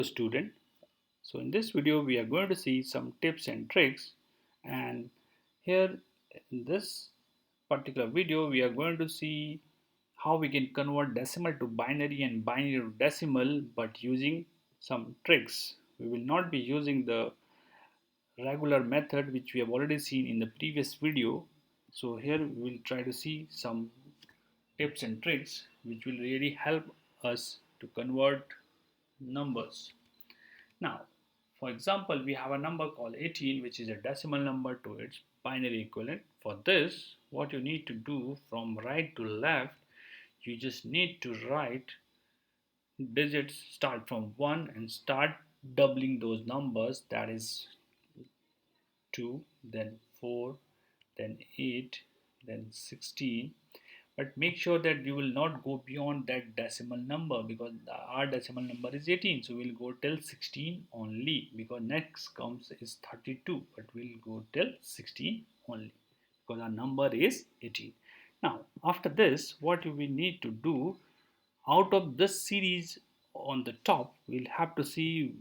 Student. So in this video we are going to see some tips and tricks, and here in this particular video we are going to see how we can convert decimal to binary and binary to decimal but using some tricks. We will not be using the regular method which we have already seen in the previous video. So here we will try to see some tips and tricks which will really help us to convert numbers. Now, for example, we have a number called 18 which is a decimal number to its binary equivalent. For this, what you need to do from right to left, you just need to write digits start from 1 and start doubling those numbers, that is 2, then 4, then 8, then 16. But make sure that you will not go beyond that decimal number, because our decimal number is 18, so we'll go till 16 only, because next comes is 32, but we'll go till 16 only because our number is 18. Now after this, what we need to do, out of this series on the top, we'll have to see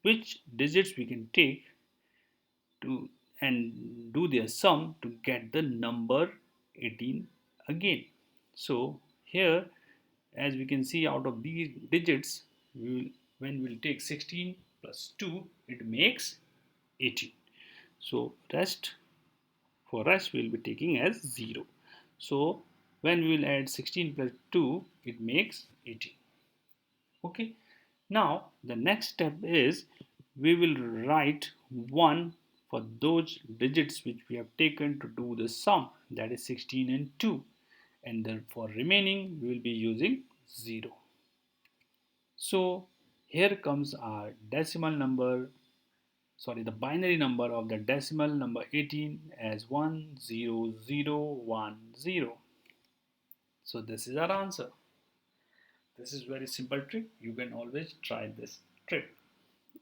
which digits we can take to and do their sum to get the number 18 again. So here, as we can see, out of these digits, when we'll take 16 plus 2, it makes 18. So rest we'll be taking as 0. So when we will add 16 plus 2, it makes 18. Okay. Now the next step is we will write 1 for those digits which we have taken to do the sum, that is 16 and 2, and then for remaining we will be using 0. So here comes our decimal number, the binary number of the decimal number 18 as 10010. So this is our answer. This is very simple trick. You can always try this trick.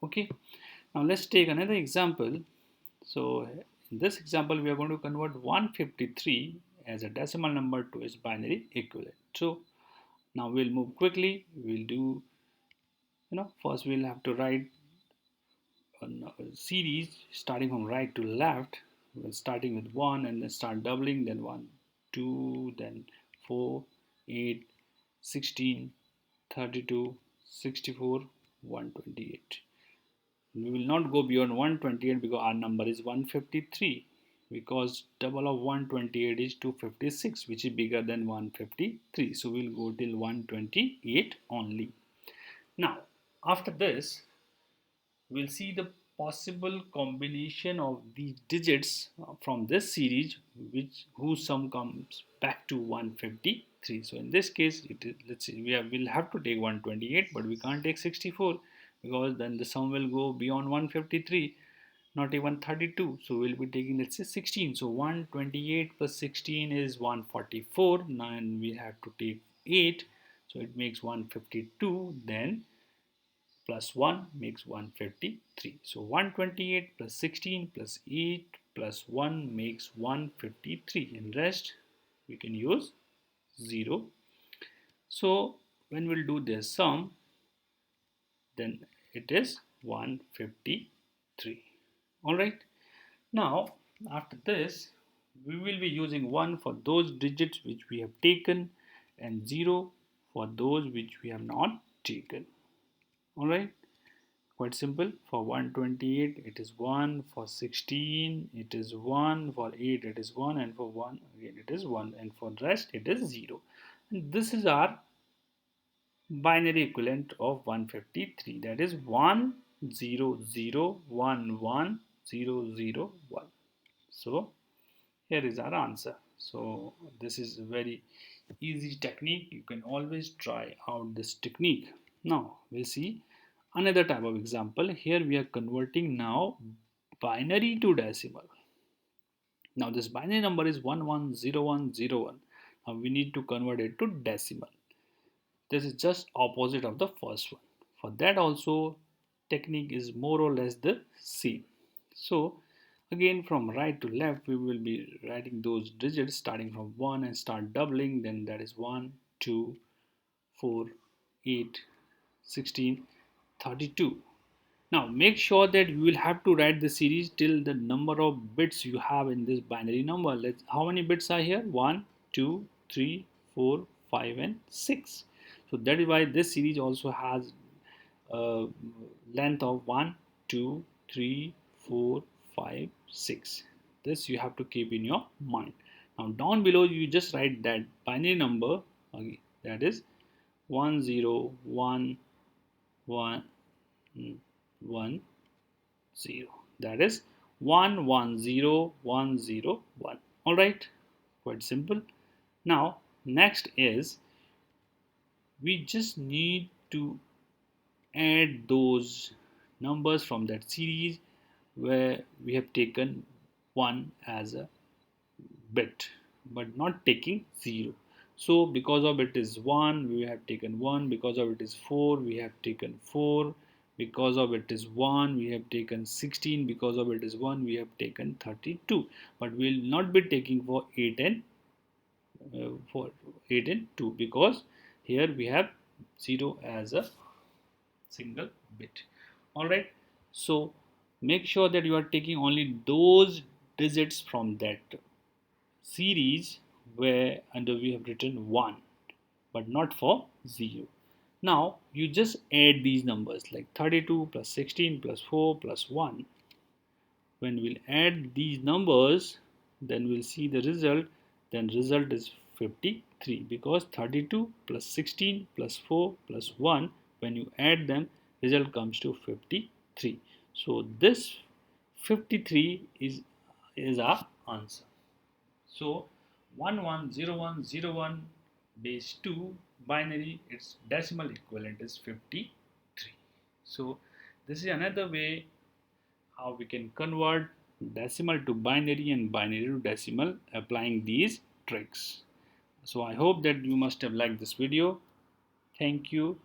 Okay. Now let's take another example. So in this example, we are going to convert 153 as a decimal number to its binary equivalent. So now we'll move quickly. We'll do, first we'll have to write a series starting from right to left. We're starting with 1 and then start doubling, then 1, 2, then 4, 8, 16, 32, 64, 128. We will not go beyond 128 because our number is 153, because double of 128 is 256, which is bigger than 153. So we'll go till 128 only. Now after this, we'll see the possible combination of these digits from this series whose sum comes back to 153. So in this case, let's see, we'll have to take 128, but we can't take 64 because then the sum will go beyond 153, not even 32. So we'll be taking, let's say, 16. So 128 plus 16 is 144. Now we have to take 8, so it makes 152. Then plus 1 makes 153. So 128 plus 16 plus 8 plus 1 makes 153, and rest we can use 0. So when we'll do this sum, then it is 153. Alright. Now after this, we will be using 1 for those digits which we have taken and 0 for those which we have not taken. Alright, quite simple. For 128 it is 1, for 16 it is 1, for 8 it is 1, and for 1 again it is 1, and for the rest it is 0. And this is our binary equivalent of 153, that is 100110001. So here is our answer. So this is a very easy technique. You can always try out this technique. Now we'll see another type of example. Here we are converting now binary to decimal. Now this binary number is 110101. Now we need to convert it to decimal. This is just opposite of the first one. For that also, technique is more or less the same. So again, from right to left, we will be writing those digits starting from 1 and start doubling. Then that is 1, 2, 4, 8, 16. 32. Now make sure that you will have to write the series till the number of bits you have in this binary number. How many bits are here? 1, 2, 3, 4, 5 and 6. So that is why this series also has a length of 1, 2, 3, 4, 5, 6. This you have to keep in your mind. Now down below you just write that binary number, okay, that is 1011 1 0, that is 110101. All right, quite simple. Now next is we just need to add those numbers from that series where we have taken 1 as a bit but not taking 0. So because of it is 1 we have taken 1, because of it is 4 we have taken 4, because of it is 1 we have taken 16, because of it is 1 we have taken 32, but we will not be taking for 8 and for 8 and 2 because here we have 0 as a single bit. All right, so make sure that you are taking only those digits from that series where under we have written 1 but not for 0. Now you just add these numbers like 32 plus 16 plus 4 plus 1. When we'll add these numbers, then we'll see the result. Then result is 53 because 32 plus 16 plus 4 plus 1, when you add them, result comes to 53. So this 53 is our answer. So 110101 base 2 binary, its decimal equivalent is 53. So this is another way how we can convert decimal to binary and binary to decimal applying these tricks. So I hope that you must have liked this video. Thank you.